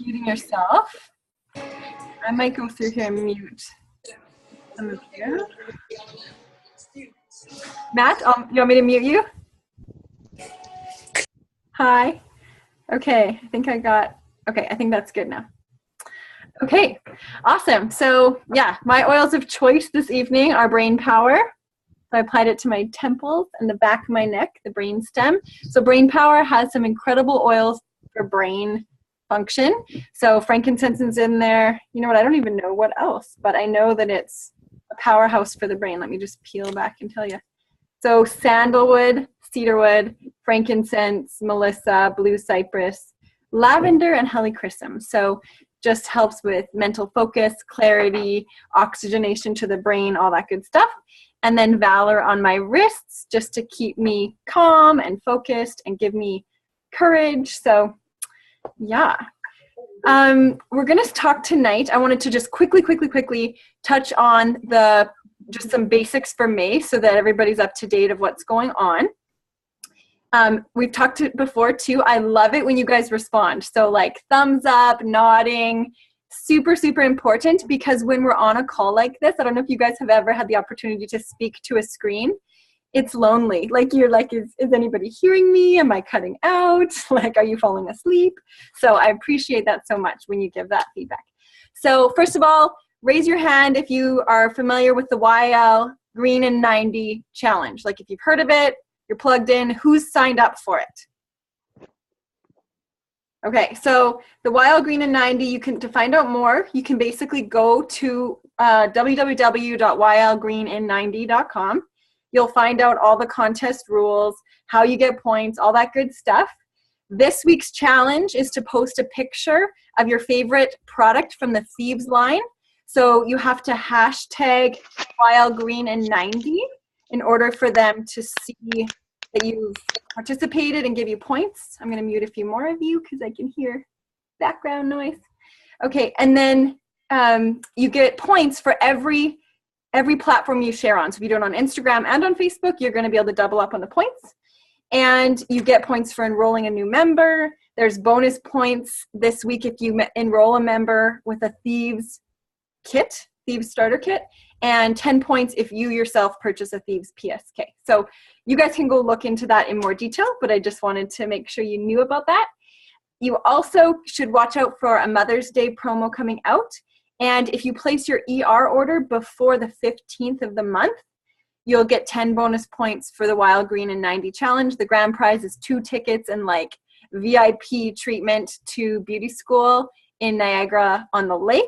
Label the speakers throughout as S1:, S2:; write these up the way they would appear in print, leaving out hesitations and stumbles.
S1: muting yourself. I might go through here and mute some of you. Matt, you want me to mute you? Hi. Okay, I think I think that's good now. Okay, awesome. So yeah, my oils of choice this evening are brain power. So I applied it to my temples and the back of my neck, the brain stem. So brain power has some incredible oils for brain function. So frankincense is in there. You know what, I don't even know what else, but I know that it's a powerhouse for the brain. Let me just peel back and tell you. So sandalwood, cedarwood, frankincense, melissa, blue cypress, lavender, and helichrysum. So just helps with mental focus, clarity, oxygenation to the brain, all that good stuff. And then valor on my wrists, just to keep me calm and focused and give me courage. So yeah. We're going to talk tonight. I wanted to just quickly touch on just some basics for May so that everybody's up to date of what's going on. We've talked before too. I love it when you guys respond. So like thumbs up, nodding, super important, because when we're on a call like this, I don't know if you guys have ever had the opportunity to speak to a screen. It's lonely. Like you're like, is anybody hearing me? Am I cutting out? Like, are you falling asleep? So I appreciate that so much when you give that feedback. So first of all, raise your hand if you are familiar with the YL Green in 90 challenge. Like if you've heard of it, you're plugged in, who's signed up for it? Okay, so the YL Green in 90, to find out more, you can basically go to www.ylgreenin90.com. You'll find out all the contest rules, how you get points, all that good stuff. This week's challenge is to post a picture of your favorite product from the Thieves line. So you have to hashtag #YLGreenin90 in order for them to see that you've participated and give you points. I'm going to mute a few more of you because I can hear background noise. Okay, and then you get points for every platform you share on. So if you do it on Instagram and on Facebook, you're going to be able to double up on the points. And you get points for enrolling a new member. There's bonus points this week if you enroll a member with a Thieves starter kit, and 10 points if you yourself purchase a Thieves PSK. So you guys can go look into that in more detail, but I just wanted to make sure you knew about that. You also should watch out for a Mother's Day promo coming out. And if you place your ER order before the 15th of the month, you'll get 10 bonus points for the YL Green in 90 challenge. The grand prize is 2 tickets and like VIP treatment to beauty school in Niagara on the Lake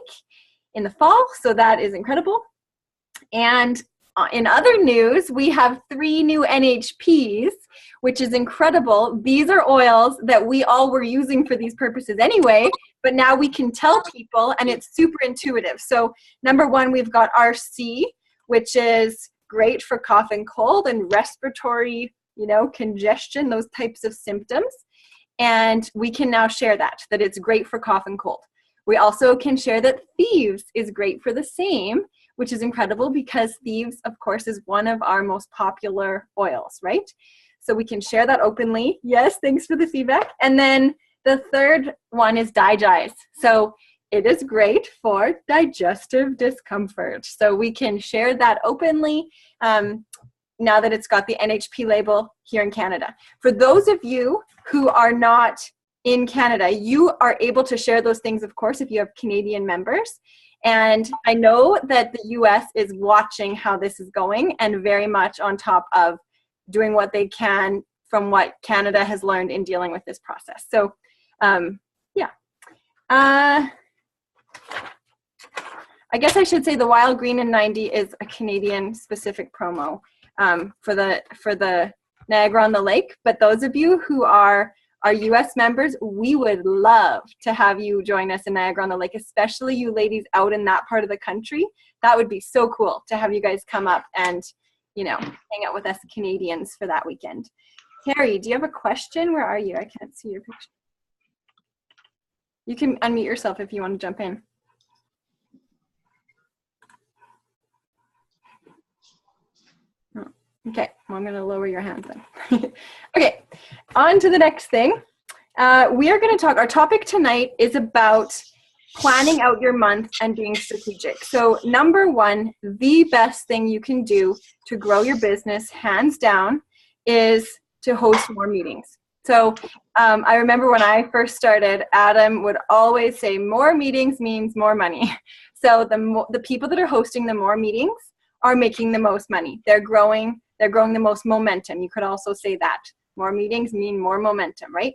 S1: in the fall. So that is incredible. And in other news, we have 3 new NHPs, which is incredible. These are oils that we all were using for these purposes anyway, but now we can tell people, and it's super intuitive. So number 1, we've got RC, which is great for cough and cold and respiratory, congestion, those types of symptoms. And we can now share that it's great for cough and cold. We also can share that Thieves is great for the same, which is incredible because Thieves, of course, is one of our most popular oils, right? So we can share that openly. Yes, thanks for the feedback. And then the third one is Digest. So it is great for digestive discomfort. So we can share that openly now that it's got the NHP label here in Canada. For those of you who are not in Canada, you are able to share those things, of course, if you have Canadian members. And I know that the US is watching how this is going and very much on top of doing what they can from what Canada has learned in dealing with this process. So, yeah. I guess I should say the YL Green in 90 is a Canadian specific promo for the Niagara on the Lake. But those of you who are our US members, we would love to have you join us in Niagara on the Lake, especially you ladies out in that part of the country. That would be so cool to have you guys come up and, hang out with us Canadians for that weekend. Carrie, do you have a question? Where are you? I can't see your picture. You can unmute yourself if you want to jump in. Okay, well, I'm going to lower your hand then. Okay, on to the next thing. We are going to talk, our topic tonight is about planning out your month and being strategic. So number one, the best thing you can do to grow your business, hands down, is to host more meetings. So I remember when I first started, Adam would always say more meetings means more money. So the people that are hosting the more meetings are making the most money. They're growing the most momentum. You could also say that. More meetings mean more momentum, right?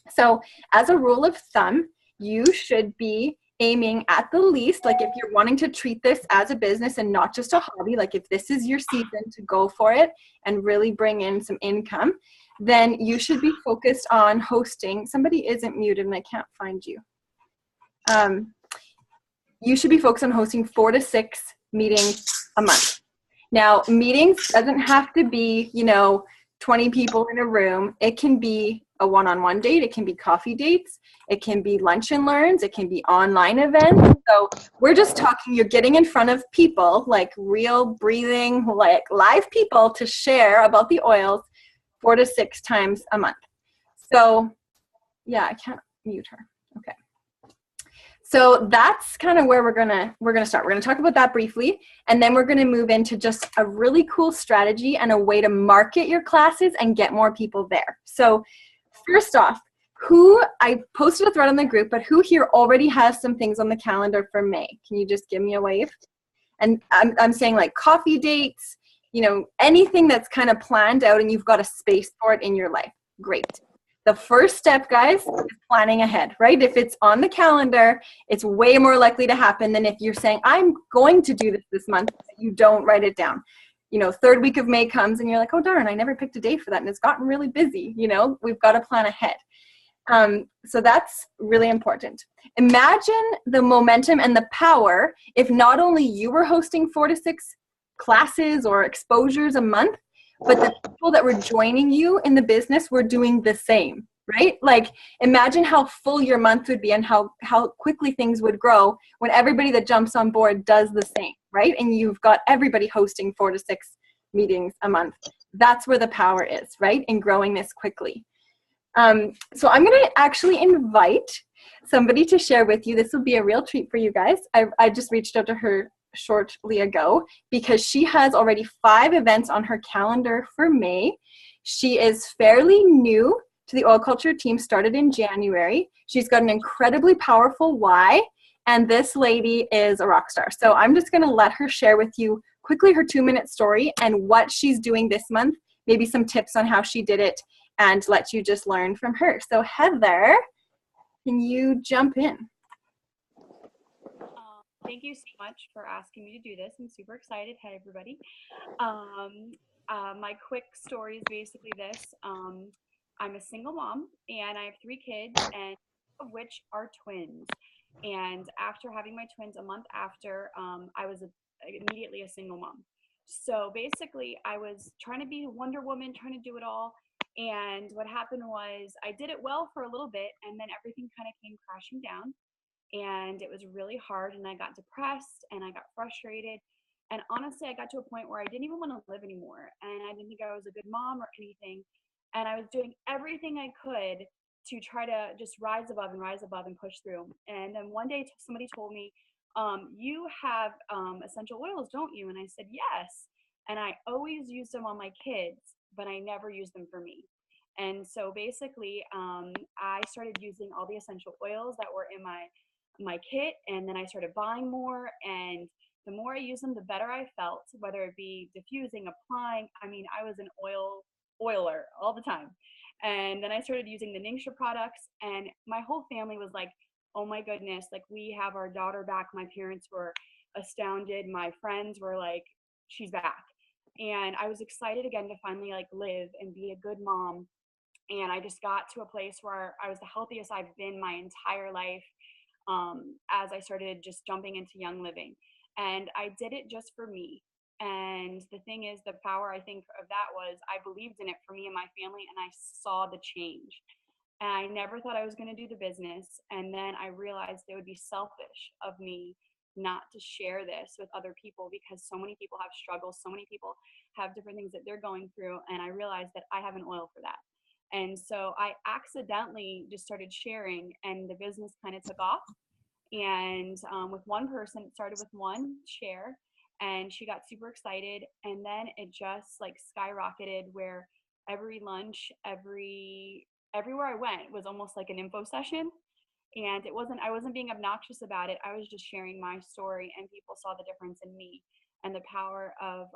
S1: So as a rule of thumb, you should be aiming at the least, like if you're wanting to treat this as a business and not just a hobby, like if this is your season to go for it and really bring in some income, then you should be focused on hosting. Somebody isn't muted and I can't find you. You should be focused on hosting 4 to 6 meetings a month. Now, meetings doesn't have to be, 20 people in a room. It can be a one-on-one date. It can be coffee dates. It can be lunch and learns. It can be online events. So we're just talking, you're getting in front of people, like real breathing, like live people to share about the oils 4 to 6 times a month. So yeah, I can't mute her. Okay. So that's kind of where we're gonna start. We're gonna talk about that briefly, and then we're gonna move into just a really cool strategy and a way to market your classes and get more people there. So first off, I posted a thread on the group, but who here already has some things on the calendar for May? Can you just give me a wave? And I'm saying like coffee dates, anything that's kind of planned out and you've got a space for it in your life. Great. The first step, guys, is planning ahead, right? If it's on the calendar, it's way more likely to happen than if you're saying, I'm going to do this month, you don't write it down. Third week of May comes and you're like, oh darn, I never picked a date for that and it's gotten really busy. We've got to plan ahead. So that's really important. Imagine the momentum and the power if not only you were hosting 4 to 6 classes or exposures a month, but the people that were joining you in the business were doing the same, right? Like imagine how full your month would be and how quickly things would grow when everybody that jumps on board does the same, right? And you've got everybody hosting 4 to 6 meetings a month. That's where the power is, right? In growing this quickly. So I'm going to actually invite somebody to share with you. This will be a real treat for you guys. I just reached out to her shortly ago because she has already 5 events on her calendar for May. She is fairly new to the oil culture team, started in January. She's got an incredibly powerful why, and this lady is a rock star. So I'm just going to let her share with you quickly her 2-minute story and what she's doing this month, maybe some tips on how she did it, and let you just learn from her. So Heather, can you jump in?
S2: Thank you so much for asking me to do this. I'm super excited. Hey, everybody. My quick story is basically this. I'm a single mom, and I have 3 kids, and of which are twins. And after having my twins a month after, I was immediately a single mom. So basically, I was trying to be Wonder Woman, trying to do it all. And what happened was I did it well for a little bit, and then everything kind of came crashing down and it was really hard and I got depressed and I got frustrated, and honestly I got to a point where I didn't even want to live anymore and I didn't think I was a good mom or anything, and I was doing everything I could to try to just rise above and push through. And then one day somebody told me, you have essential oils, don't you? And I said yes, and I always use them on my kids but I never use them for me. And so basically, I started using all the essential oils that were in my kit, and then I started buying more, and the more I used them the better I felt, whether it be diffusing, applying. I mean, I was an oiler all the time. And then I started using the Ningxia products, and my whole family was like, oh my goodness, like we have our daughter back. My parents were astounded, my friends were like, she's back. And I was excited again to finally like live and be a good mom. And I just got to a place where I was the healthiest I've been my entire life, as I started just jumping into Young Living. And I did it just for me. And the thing is, the power I think of that was I believed in it for me and my family, and I saw the change. And I never thought I was going to do the business. And then I realized it would be selfish of me not to share this with other people because so many people have struggles, so many people have different things that they're going through. And I realized that I have an oil for that. And so I accidentally just started sharing, and the business kind of took off. And with one person, it started with one share, and she got super excited. And then it just like skyrocketed, where every lunch, everywhere I went was almost like an info session. And I wasn't being obnoxious about it. I was just sharing my story, and people saw the difference in me and the power of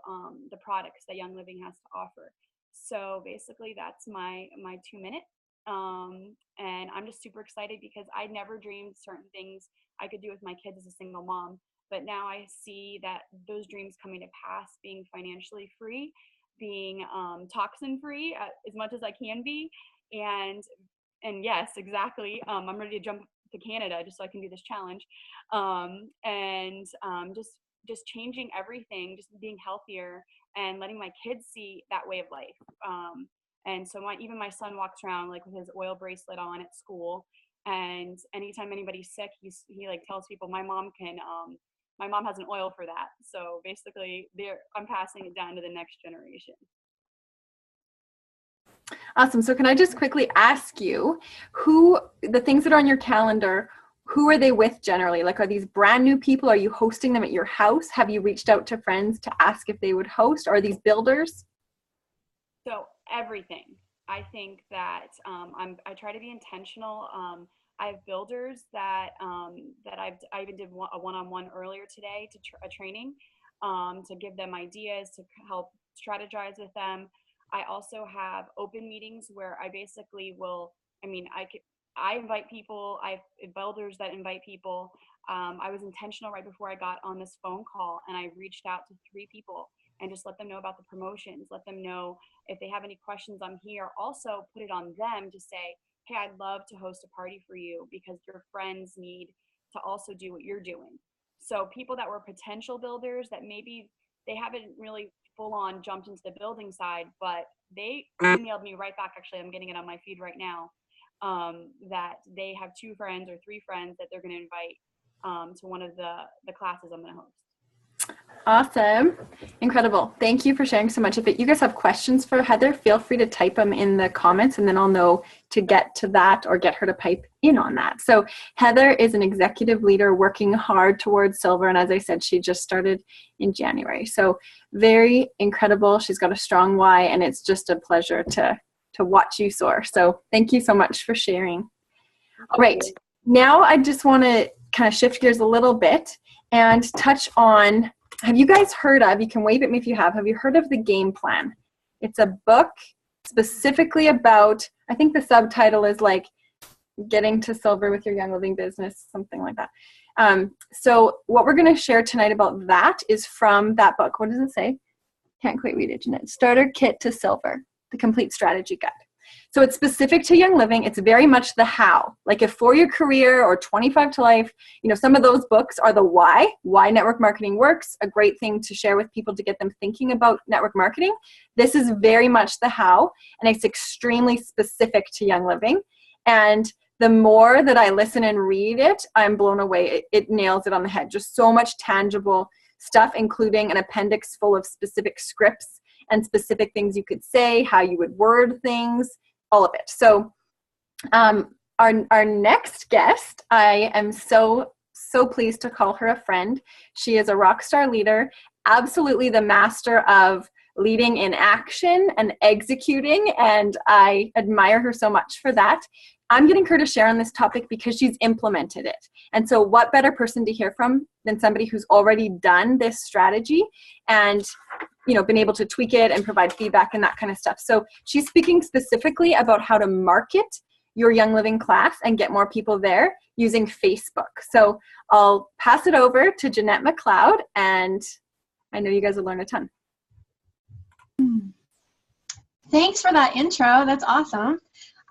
S2: the products that Young Living has to offer. So basically, that's my 2 minute. And I'm just super excited because I never dreamed certain things I could do with my kids as a single mom. But now I see that those dreams coming to pass, being financially free, being toxin free as much as I can be, and yes, exactly. I'm ready to jump to Canada just so I can do this challenge, and just changing everything, just being healthier and letting my kids see that way of life. And so even my son walks around like with his oil bracelet on at school, and anytime anybody's sick, he like tells people my mom has an oil for that. So basically, I'm passing it down to the next generation.
S1: Awesome. So can I just quickly ask you, the things that are on your calendar, who are they with generally? Like, are these brand new people? Are you hosting them at your house? Have you reached out to friends to ask if they would host? Are these builders?
S2: So everything. I think that I try to be intentional. I have builders that I even did a one-on-one earlier today a training to give them ideas, to help strategize with them. I also have open meetings where I basically will. I invite people. I have builders that invite people. I was intentional right before I got on this phone call, and I reached out to 3 people and just let them know about the promotions, let them know if they have any questions. I'm here. Also put it on them to say, hey, I'd love to host a party for you because your friends need to also do what you're doing. So people that were potential builders that maybe they haven't really full on jumped into the building side, but they emailed me right back. Actually, I'm getting it on my feed right now, that they have 2 friends or 3 friends that they're going to invite to one of the classes I'm going to host.
S1: Awesome. Incredible. Thank you for sharing so much of it. You guys have questions for Heather, feel free to type them in the comments, and then I'll know to get to that or get her to pipe in on that. So Heather is an executive leader working hard towards silver. And as I said, she just started in January. So very incredible. She's got a strong why, and it's just a pleasure to watch you soar. So thank you so much for sharing. All right. Now I just want to kind of shift gears a little bit and touch on, have you guys heard of, you can wave at me if you have you heard of The Game Plan? It's a book specifically about, I think the subtitle is like getting to silver with your Young Living business, something like that. So what we're going to share tonight about that is from that book. What does it say? Can't quite read it, Jeanette. Starter Kit to Silver, the Complete Strategy Guide. So it's specific to Young Living. It's very much the how. Like if For Your Career or 25 to Life, some of those books are the why network marketing works, a great thing to share with people to get them thinking about network marketing. This is very much the how, and it's extremely specific to Young Living. And the more that I listen and read it, I'm blown away. It nails it on the head. Just so much tangible stuff, including an appendix full of specific scripts and specific things you could say, how you would word things, all of it. So our next guest, I am so pleased to call her a friend. She is a rock star leader, absolutely the master of leading in action and executing, and I admire her so much for that. I'm getting her to share on this topic because she's implemented it. And so what better person to hear from than somebody who's already done this strategy and been able to tweak it and provide feedback and that kind of stuff. So she's speaking specifically about how to market your Young Living class and get more people there using Facebook. So I'll pass it over to Jeanette McLeod, and I know you guys will learn a ton.
S3: Thanks for that intro. That's awesome.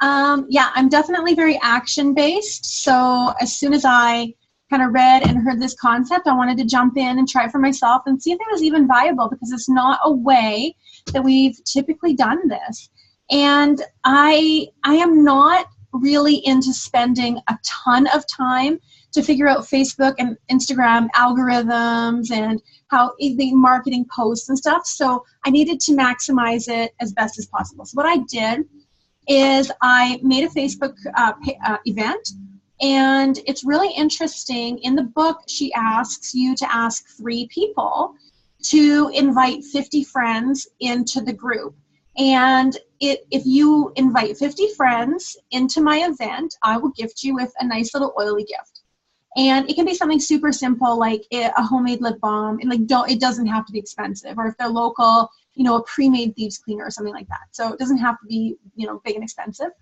S3: Yeah, I'm definitely very action-based. So as soon as I kind of read and heard this concept, I wanted to jump in and try it for myself and see if it was even viable, because it's not a way that we've typically done this. And I am not really into spending a ton of time to figure out Facebook and Instagram algorithms and how the marketing posts and stuff. So I needed to maximize it as best as possible. So what I did is I made a Facebook event, and it's really interesting. In the book, she asks you to ask 3 people to invite 50 friends into the group. And if you invite 50 friends into my event, I will gift you with a nice little oily gift. And it can be something super simple, like a homemade lip balm, and it doesn't have to be expensive. Or if they're local, a pre-made thieves cleaner or something like that. So it doesn't have to be, big and expensive.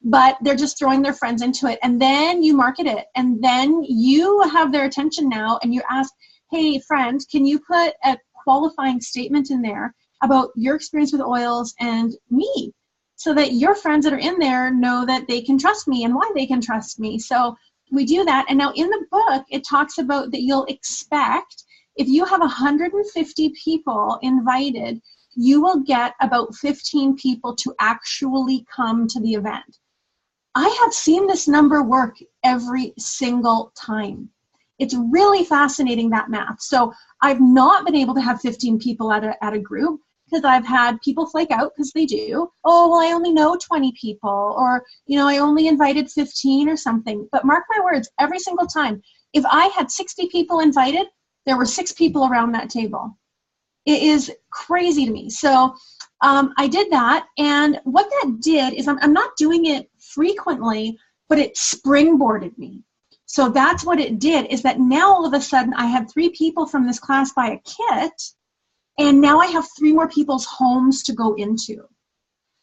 S3: But they're just throwing their friends into it, and then you market it, and then you have their attention now, and you ask, hey, friend, can you put a qualifying statement in there about your experience with oils and me, so that your friends that are in there know that they can trust me and why they can trust me. So we do that. And now in the book, it talks about that you'll expect, if you have 150 people invited, you will get about 15 people to actually come to the event. I have seen this number work every single time. It's really fascinating, that math. So I've not been able to have 15 people at a group, because I've had people flake out because they do. Oh, well, I only know 20 people, or, I only invited 15 or something. But mark my words, every single time, if I had 60 people invited, there were 6 people around that table. It is crazy to me. So I did that, and what that did is I'm not doing it frequently, but it springboarded me. So that's what it did, is that now all of a sudden I had 3 people from this class buy a kit, and now I have 3 more people's homes to go into.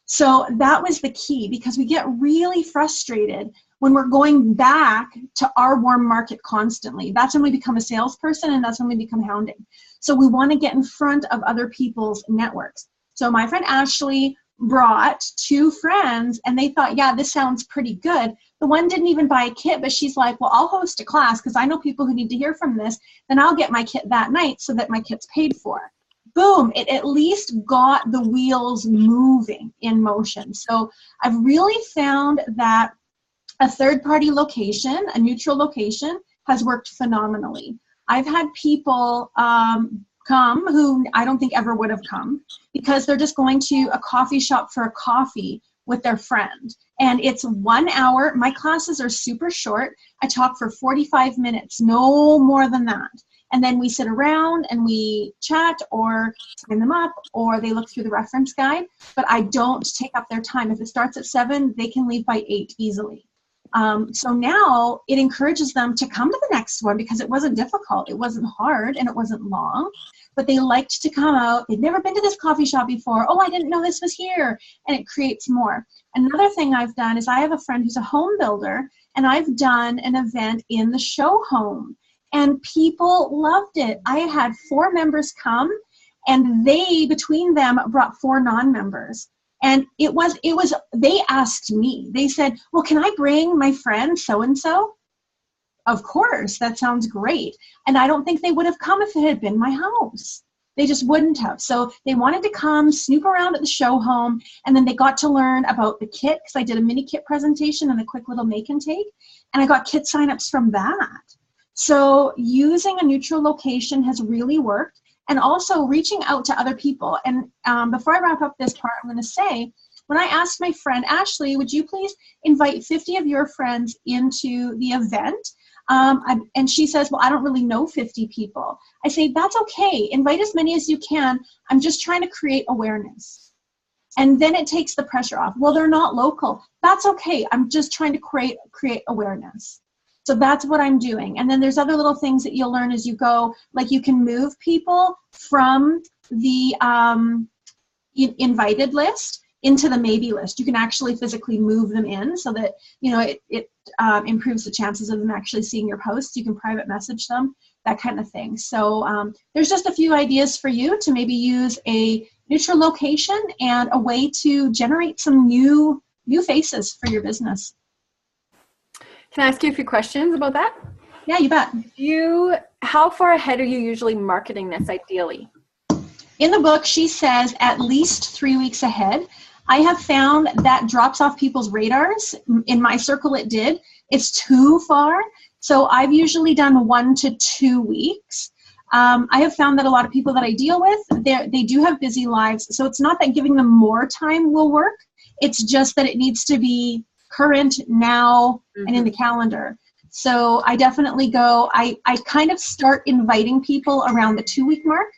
S3: So that was the key, because we get really frustrated when we're going back to our warm market constantly. That's when we become a salesperson, and that's when we become hounding. So we want to get in front of other people's networks. So my friend Ashley brought 2 friends, and they thought, yeah, this sounds pretty good. The one didn't even buy a kit, but she's like, well, I'll host a class because I know people who need to hear from this. Then I'll get my kit that night so that my kit's paid for. Boom, it at least got the wheels moving in motion. So I've really found that a third-party location, a neutral location, has worked phenomenally. I've had people come who I don't think ever would have come, because they're just going to a coffee shop for a coffee with their friend. And it's 1 hour. My classes are super short. I talk for 45 minutes, no more than that. And then we sit around and we chat, or sign them up, or they look through the reference guide. But I don't take up their time. If it starts at 7, they can leave by 8 easily. So now it encourages them to come to the next one, because it wasn't difficult, it wasn't hard, and it wasn't long. But they liked to come out. They'd never been to this coffee shop before. Oh, I didn't know this was here. And it creates more. Another thing I've done is I have a friend who's a home builder, and I've done an event in the show home. And people loved it. I had 4 members come, and they, between them, brought 4 non-members. And it was, they asked me, they said, well, can I bring my friend so-and-so? Of course, that sounds great. And I don't think they would have come if it had been my house. They just wouldn't have. So they wanted to come, snoop around at the show home, and then they got to learn about the kit, because I did a mini kit presentation and a quick little make and take, and I got kit signups from that. So using a neutral location has really worked, and also reaching out to other people. And before I wrap up this part, I'm going to say, when I asked my friend Ashley, would you please invite 50 of your friends into the event? And she says, well, I don't really know 50 people. I say, that's okay. Invite as many as you can. I'm just trying to create awareness. And then it takes the pressure off. Well, they're not local. That's okay. I'm just trying to create awareness. So that's what I'm doing. And then there's other little things that you'll learn as you go. Like, you can move people from the invited list into the maybe list. You can actually physically move them in, so that it improves the chances of them actually seeing your posts. You can private message them, that kind of thing. So there's just a few ideas for you to maybe use a neutral location and a way to generate some new faces for your business.
S1: Can I ask you a few questions about that?
S3: Yeah, you bet.
S1: How far ahead are you usually marketing this, ideally?
S3: In the book, she says at least 3 weeks ahead. I have found that drops off people's radars. In my circle, it did. It's too far. So I've usually done 1 to 2 weeks. I have found that a lot of people that I deal with, they do have busy lives. So it's not that giving them more time will work. It's just that it needs to be current now and in the calendar. So I definitely go, I kind of start inviting people around the 2-week mark,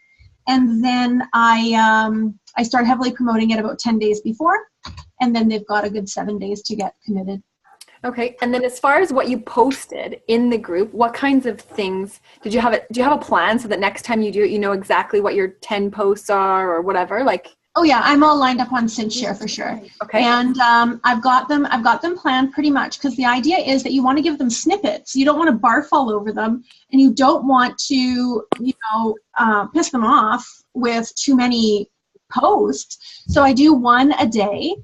S3: and then I start heavily promoting it about 10 days before, and then they've got a good 7 days to get committed.
S1: Okay, and then as far as what you posted in the group, what kinds of things do you have a plan so that next time you do it, you know exactly what your 10 posts are or whatever? Like,
S3: oh yeah, I'm all lined up on SynthShare for sure.
S1: Okay.
S3: And I've got them planned pretty much, because the idea is that you want to give them snippets. You don't want to barf all over them, and you don't want to, piss them off with too many posts. So I do 1 a day.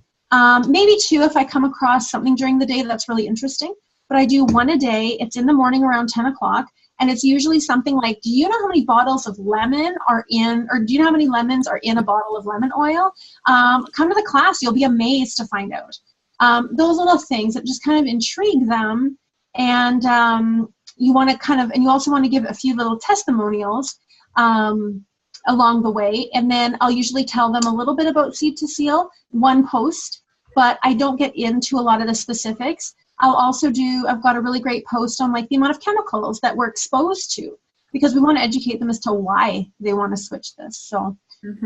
S3: Maybe 2 if I come across something during the day that's really interesting. But I do 1 a day. It's in the morning around 10 o'clock. And it's usually something like, do you know how many bottles of lemon are in, or do you know how many lemons are in a bottle of lemon oil? Come to the class. You'll be amazed to find out. Those little things that just kind of intrigue them. And you want to and you also want to give a few little testimonials along the way. And then I'll usually tell them a little bit about Seed to Seal, 1 post, but I don't get into a lot of the specifics. I've got a really great post on like the amount of chemicals that we're exposed to, because we want to educate them as to why they want to switch this. So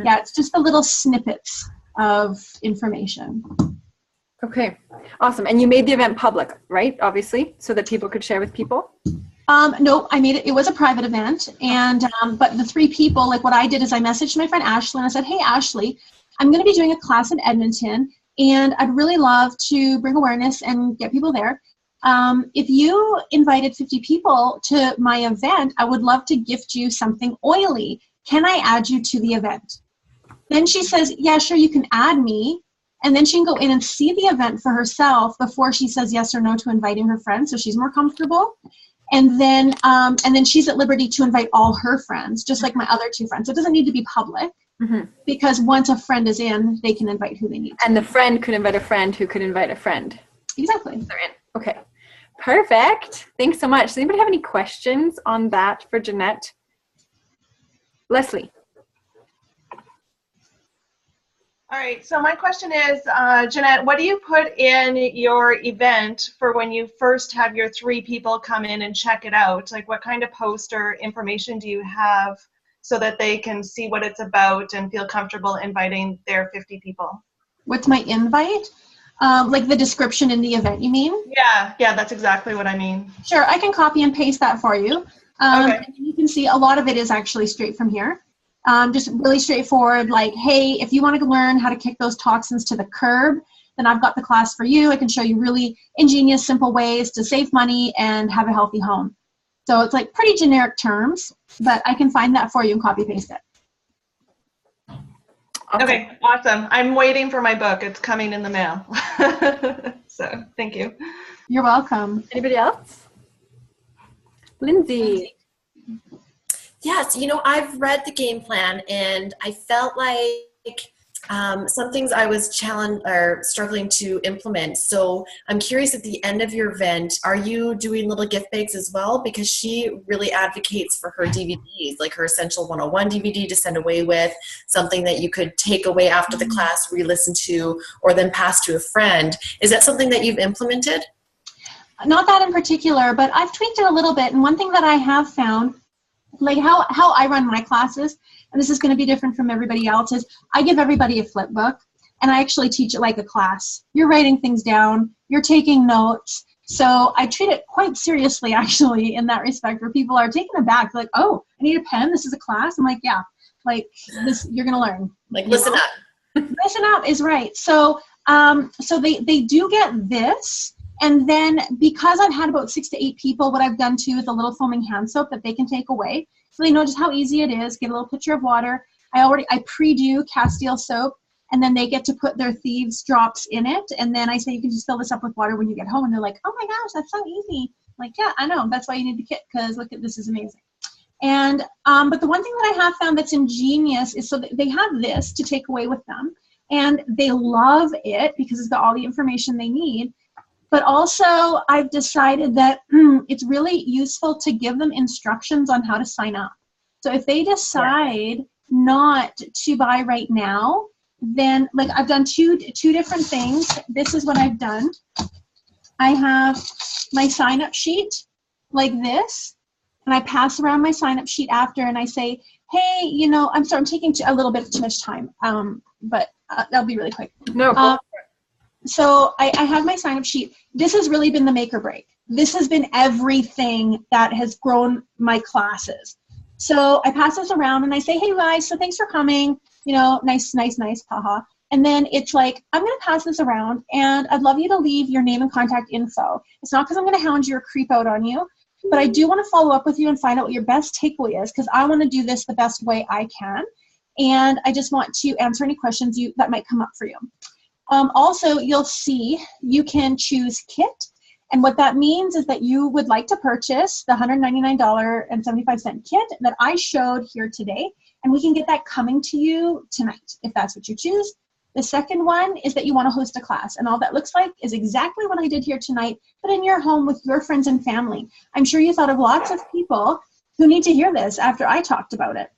S3: yeah, it's just the little snippets of information.
S1: Okay, awesome. And you made the event public, right? Obviously, so that people could share with people?
S3: No, I made it. It was a private event. And, but the 3 people, like what I did is I messaged my friend Ashley and I said, hey, Ashley, I'm going to be doing a class in Edmonton, and I'd really love to bring awareness and get people there. If you invited 50 people to my event, I would love to gift you something oily. Can I add you to the event? Then she says, yeah, sure, you can add me. And then she can go in and see the event for herself before she says yes or no to inviting her friends, so she's more comfortable. And then she's at liberty to invite all her friends, just like my other 2 friends. So it doesn't need to be public. Because once a friend is in, they can invite who they need to.
S1: And the friend could invite a friend who could invite a friend.
S3: Exactly.
S1: They're in. Okay. Perfect. Thanks so much. Does anybody have any questions on that for Jeanette? Leslie.
S4: All right. So my question is, Jeanette, what do you put in your event for when you first have your 3 people come in and check it out? Like, what kind of post or information do you have so that they can see what it's about and feel comfortable inviting their 50 people?
S3: What's my invite? Like the description in the event, you mean?
S4: Yeah, that's exactly what I mean.
S3: Sure, I can copy and paste that for you.
S4: Okay.
S3: You can see a lot of it is actually straight from here. Just really straightforward, like, hey, if you want to learn how to kick those toxins to the curb, then I've got the class for you. I can show you really ingenious, simple ways to save money and have a healthy home. So it's like pretty generic terms, but I can find that for you and copy paste it.
S1: Awesome.
S4: Okay, awesome. I'm waiting for my book. It's coming in the mail. So thank you.
S3: You're welcome.
S1: Anybody else? Lindsay.
S5: Yes, I've read the game plan, and I felt like some things I was struggling to implement. So I'm curious, at the end of your event, are you doing little gift bags as well? Because she really advocates for her DVDs, like her Essential 101 DVD to send away with, something that you could take away after the class, re-listen to, or then pass to a friend. Is that something that you've implemented?
S3: Not that in particular, but I've tweaked it a little bit. And one thing that I have found, like how I run my classes, and this is going to be different from everybody else's, I give everybody a flip book, and I actually teach it like a class. You're writing things down, you're taking notes. So I treat it quite seriously, actually, in that respect, where people are taken aback, like, oh, I need a pen, this is a class? I'm like, yeah, like this, you're going to learn.
S5: Like, listen up.
S3: Listen up is right. So they do get this. And then because I've had about 6 to 8 people, what I've done too is a little foaming hand soap that they can take away. So they know just how easy it is. Get a little pitcher of water. I pre-do Castile soap, and then they get to put their thieves drops in it. And then I say, you can just fill this up with water when you get home. And they're like, oh my gosh, that's so easy. I'm like, yeah, I know. That's why you need the kit, because look at this is amazing. And, but the one thing that I have found that's ingenious is so that they have this to take away with them. And they love it because it's got all the information they need. But also, I've decided that it's really useful to give them instructions on how to sign up. So if they decide not to buy right now, then like I've done two different things. This is what I've done. I have my sign-up sheet like this, and I pass around my sign-up sheet after, and I say, hey, you know, I'm taking a little bit too much time, but that'll be really quick.
S1: No.
S3: So I have my sign-up sheet. This has really been the make or break. This has been everything that has grown my classes. So I pass this around and I say, hey guys, so thanks for coming. You know, nice, haha. And then it's like, I'm going to pass this around and I'd love you to leave your name and contact info. It's not because I'm going to hound you or creep out on you, but I do want to follow up with you and find out what your best takeaway is, because I want to do this the best way I can. And I just want to answer any questions that might come up for you. Also, you'll see you can choose kit. And what that means is that you would like to purchase the $199.75 kit that I showed here today, and we can get that coming to you tonight if that's what you choose. The second one is that you want to host a class, and all that looks like is exactly what I did here tonight, but in your home with your friends and family. I'm sure you thought of lots of people who need to hear this after I talked about it.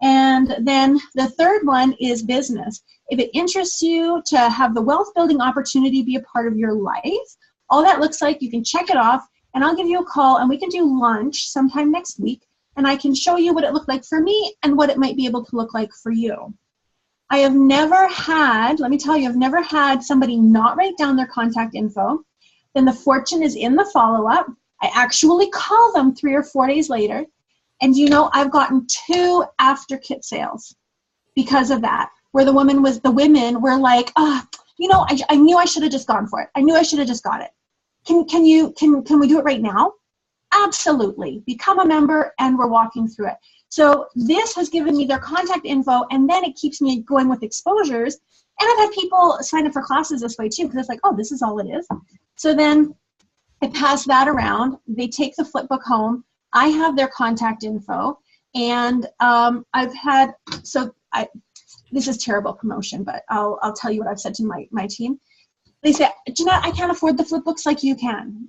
S3: And then the third one is business. If it interests you to have the wealth building opportunity be a part of your life, all that looks like, you can check it off, and I'll give you a call, and we can do lunch sometime next week, and I can show you what it looked like for me and what it might be able to look like for you. I have never had, let me tell you, I've never had somebody not write down their contact info. Then the fortune is in the follow-up. I actually call them 3 or 4 days later, and you know, I've gotten 2 after kit sales because of that, where the women were like, you know, I knew I should have just gone for it. I knew I should have just got it. Can we do it right now? Absolutely. Become a member, and we're walking through it. So this has given me their contact info, and then it keeps me going with exposures. And I've had people sign up for classes this way too, because it's like, oh, this is all it is. So then I pass that around. They take the flipbook home. I have their contact info, and this is terrible promotion, but I'll tell you what I've said to my team. They say, Jeanette, I can't afford the flip books like you can.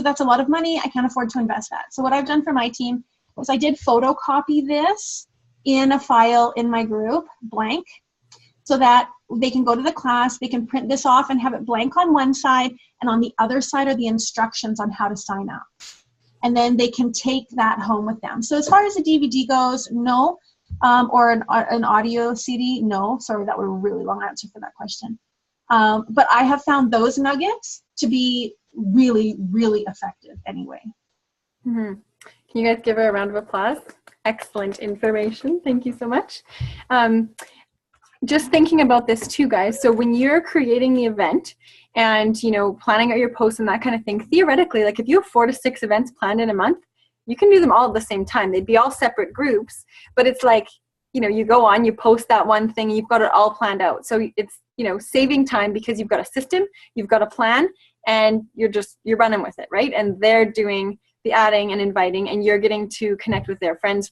S3: That's a lot of money. I can't afford to invest that. So what I've done for my team is I did photocopy this in a file in my group, blank, so that they can go to the class, they can print this off and have it blank on one side, and on the other side are the instructions on how to sign up. And then they can take that home with them. So as far as the DVD goes, no. Or an audio CD, no. Sorry, that was a really long answer for that question. But I have found those nuggets to be really, really effective anyway.
S1: Mm-hmm. Can you guys give her a round of applause? Excellent information. Thank you so much. Just thinking about this too, guys. So when you're creating the event and, you know, planning out your posts and that kind of thing, theoretically, like if you have 4 to 6 events planned in a month, you can do them all at the same time. They'd be all separate groups, but it's like, you know, you go on, you post that one thing, you've got it all planned out. So it's, you know, saving time because you've got a system, you've got a plan, and you're running with it, right? And they're doing the adding and inviting, and you're getting to connect with their friends,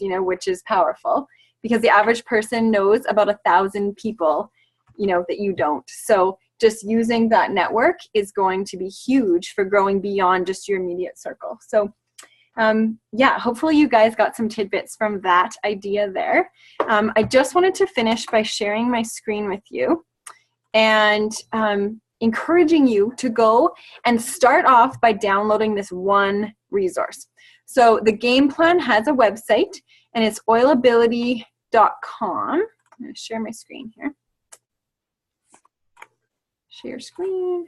S1: you know, which is powerful because the average person knows about 1,000 people, you know, that you don't. So just using that network is going to be huge for growing beyond just your immediate circle. So yeah, hopefully you guys got some tidbits from that idea there. I just wanted to finish by sharing my screen with you and encouraging you to go and start off by downloading this one resource. So the game plan has a website, and it's oilability.com. I'm going to share my screen here. Share screen.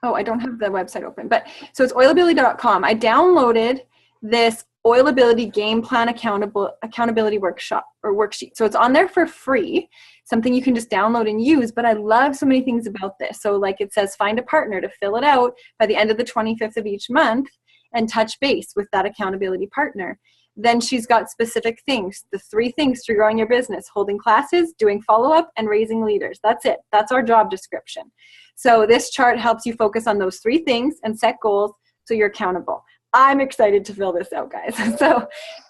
S1: Oh, I don't have the website open, but so it's oilability.com. I downloaded this Oilability Game Plan Accountability Workshop or Worksheet. So it's on there for free, something you can just download and use, but I love so many things about this. So like it says, find a partner to fill it out by the end of the 25th of each month and touch base with that accountability partner. Then she's got specific things, the 3 things to growing your business: holding classes, doing follow-up, and raising leaders. That's it. That's our job description. So this chart helps you focus on those 3 things and set goals so you're accountable. I'm excited to fill this out, guys. So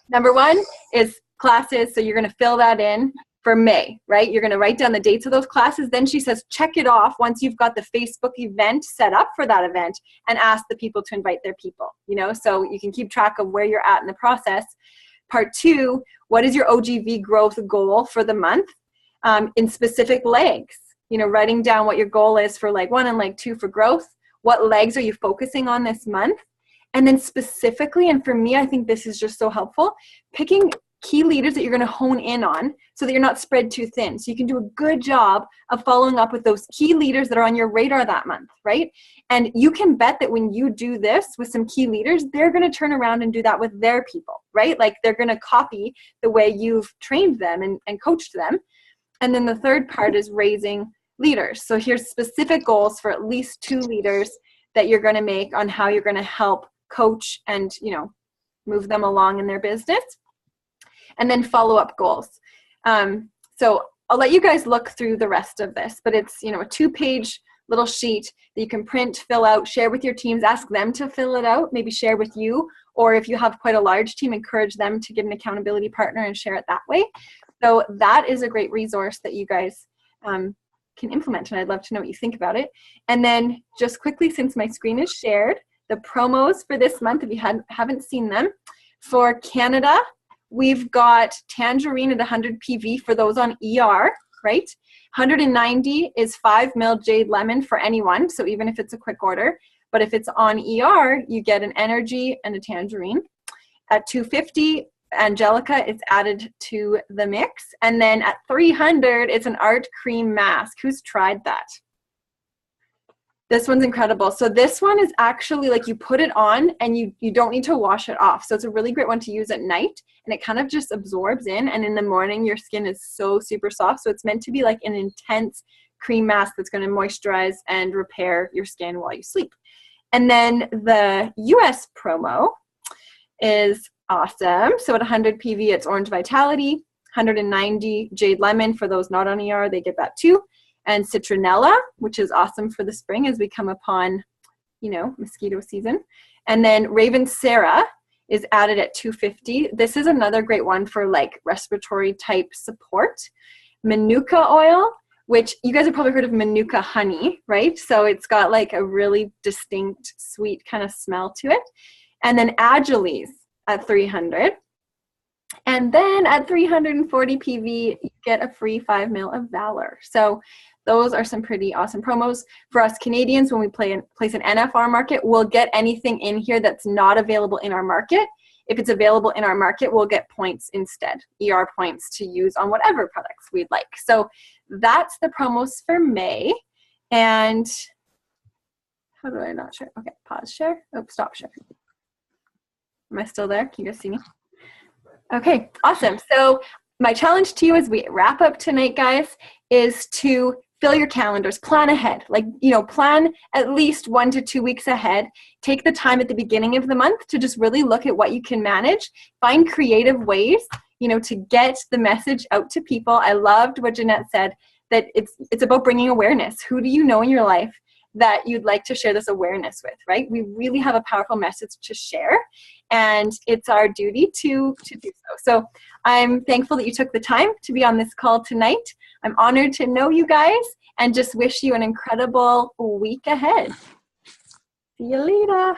S1: number 1 is classes. So you're going to fill that in for May, right? You're going to write down the dates of those classes. Then she says, check it off once you've got the Facebook event set up for that event and ask the people to invite their people, you know, so you can keep track of where you're at in the process. Part 2, what is your OGV growth goal for the month in specific legs? You know, writing down what your goal is for leg 1 and leg 2 for growth. What legs are you focusing on this month? And then specifically, and for me, I think this is just so helpful, picking key leaders that you're going to hone in on so that you're not spread too thin. So you can do a good job of following up with those key leaders that are on your radar that month, right? And you can bet that when you do this with some key leaders, they're going to turn around and do that with their people, right? Like they're going to copy the way you've trained them and coached them. And then the third part is raising leaders. So here's specific goals for at least 2 leaders that you're going to make on how you're going to help coach and, you know, move them along in their business. And then follow-up goals. So I'll let you guys look through the rest of this, but it's, you know, a 2-page little sheet that you can print, fill out, share with your teams, ask them to fill it out, maybe share with you, or if you have quite a large team, encourage them to get an accountability partner and share it that way. So that is a great resource that you guys can implement, and I'd love to know what you think about it. And then just quickly, since my screen is shared, the promos for this month, if you haven't seen them, for Canada, we've got Tangerine at 100 PV for those on ER, right? 190 is 5 ml Jade Lemon for anyone, so even if it's a quick order. But if it's on ER, you get an Energy and a Tangerine. At 250, Angelica is added to the mix. And then at 300, it's an Art Cream Mask. Who's tried that? This one's incredible. So this one is actually like you put it on and you don't need to wash it off. So it's a really great one to use at night, and it kind of just absorbs in, and in the morning your skin is so super soft. So it's meant to be like an intense cream mask that's going to moisturize and repair your skin while you sleep. And then the US promo is awesome. So at 100 PV, it's Orange Vitality, 190 Jade Lemon for those not on ER, they get that too. And Citronella, which is awesome for the spring as we come upon, you know, mosquito season. And then Raven Sarah is added at 250. This is another great one for like respiratory type support. Manuka oil, which you guys have probably heard of Manuka honey, right? So it's got like a really distinct sweet kind of smell to it. And then Agiles at 300. And then at 340 PV, you get a free 5 ml of Valor. So those are some pretty awesome promos. For us Canadians, when we place an NFR market, we'll get anything in here that's not available in our market. If it's available in our market, we'll get points instead, ER points to use on whatever products we'd like. So that's the promos for May. And how do I not share? Okay, pause share. Oh, stop share. Am I still there? Can you guys see me? Okay, awesome. So my challenge to you as we wrap up tonight, guys, is to fill your calendars, plan ahead. Like, you know, plan at least 1 to 2 weeks ahead. Take the time at the beginning of the month to just really look at what you can manage. Find creative ways, you know, to get the message out to people. I loved what Jeanette said, that it's about bringing awareness. Who do you know in your life that you'd like to share this awareness with, right? We really have a powerful message to share, and it's our duty to do so. So I'm thankful that you took the time to be on this call tonight. I'm honored to know you guys, and just wish you an incredible week ahead. See you later.